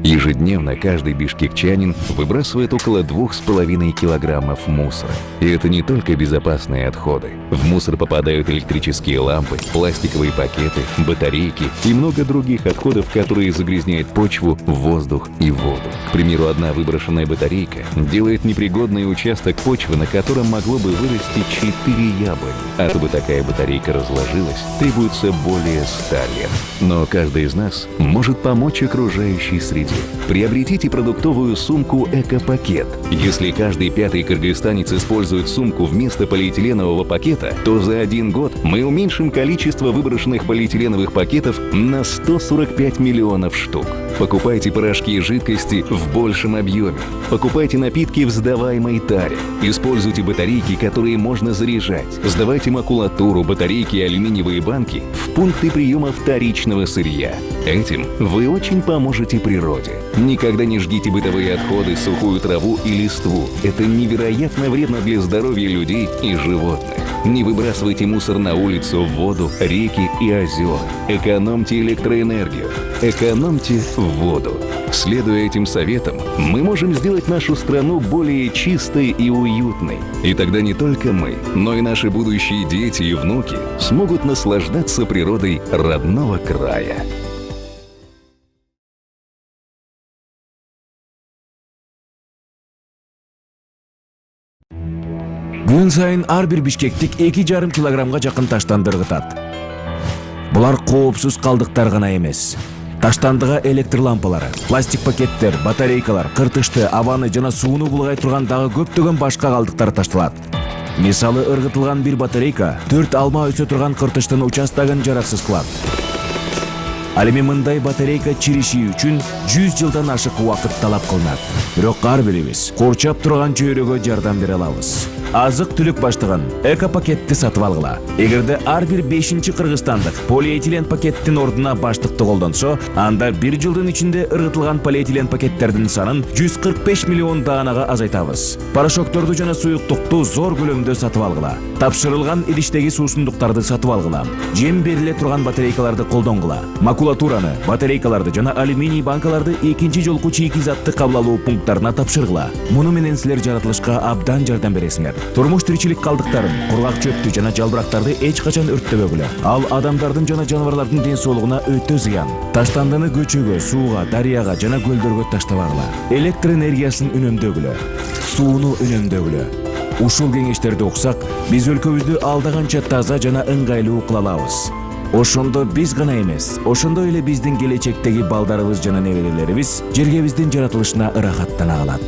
Ежедневно каждый бишкекчанин выбрасывает около 2,5 килограммов мусора. И это не только безопасные отходы. В мусор попадают электрические лампы, пластиковые пакеты, батарейки и много других отходов, которые загрязняют почву, воздух и воду. К примеру, одна выброшенная батарейка делает непригодный участок почвы, на котором могло бы вырасти 4 яблони. А чтобы такая батарейка разложилась, требуется более 100 лет. Но каждый из нас может помочь окружающей среде. Приобретите продуктовую сумку «Эко-пакет». Если каждый 5-й кыргызстанец использует сумку вместо полиэтиленового пакета, то за 1 год мы уменьшим количество выброшенных полиэтиленовых пакетов на 145 миллионов штук. Покупайте порошки и жидкости в большем объеме. Покупайте напитки в сдаваемой таре. Используйте батарейки, которые можно заряжать. Сдавайте макулатуру, батарейки и алюминиевые банки в пункты приема вторичного сырья. Этим вы очень поможете природе. Никогда не жгите бытовые отходы, сухую траву и листву. Это невероятно вредно для здоровья людей и животных. Не выбрасывайте мусор на улицу, в воду, реки и озера. Экономьте электроэнергию. Экономьте воду. Следуя этим советам, мы можем сделать нашу страну более чистой и уютной. И тогда не только мы, но и наши будущие дети и внуки смогут наслаждаться природой родного края. Күн сайын ар бир бишкектик 2,5 килограммга жакын таштанды ыргытат. Булар коопсуз калдыктар гана эмес. Таштандыга электр лампалары, пластик пакеттер, батарейкалар, кыртышты, абаны жана сууну булгай турган дагы көптөгөн башка калдыктар ташталат. Мисалы, ыргытылган бир батарейка 4 алма өсө турган кыртыштын участогун жараксыз кылат. Ал эми мындай батарейка чириши үчүн 100 жылдан ашык убакыт талап кылынат. Бирок ар бирибиз курчап турган чөйрөгө жардам бере алабыз. Азык-түлүк баштыгын эко-пакетти сатып алгыла. Эгерде ар бир 5-чи кыргызстандык полиэтилен пакеттин ордуна баштыкты колдонсо, анда 1 жылдын ичинде ыргытылган полиэтилен пакеттердин санын 145 миллион даанага азайтабыз. Порошокторду жана суюктукту зор көлөмдө сатып алгыла. Тапшырылган идиштеги суусундуктарды сатып алгыла. Жем бериле турган батарейкаларды колдонгула. Макулатураны, батарейкаларды жана алюминий банкаларды 2-чи жолку чийки затты кабыл алуу пункттарына тапшыргыла. Муну менен силер жаратылышка абдан жардам бересиңер. Турмуш тиричилик калдыктарын, кургак чөптү жана жалбырактарды эч качан өрттөбөгүлө. Ал адамдардын жана жаныбарлардын ден соолугуна өтө зыян. Таштандыны көчөгө, сууга, дарыяга жана көлдөргө таштабагыла. Электр энергиясын үнөмдөгүлө, сууну үнөмдөгүлө. Ушул кеңештерди уксак, биз өлкөбүздү алда канча таза жана ыңгайлуу кыла алабыз. Ошондо биз гана эмес, ошондой эле биздин келечектеги балдарыбыз жана неберелерибиз жергебиздин жаратылышына ырахаттана алат.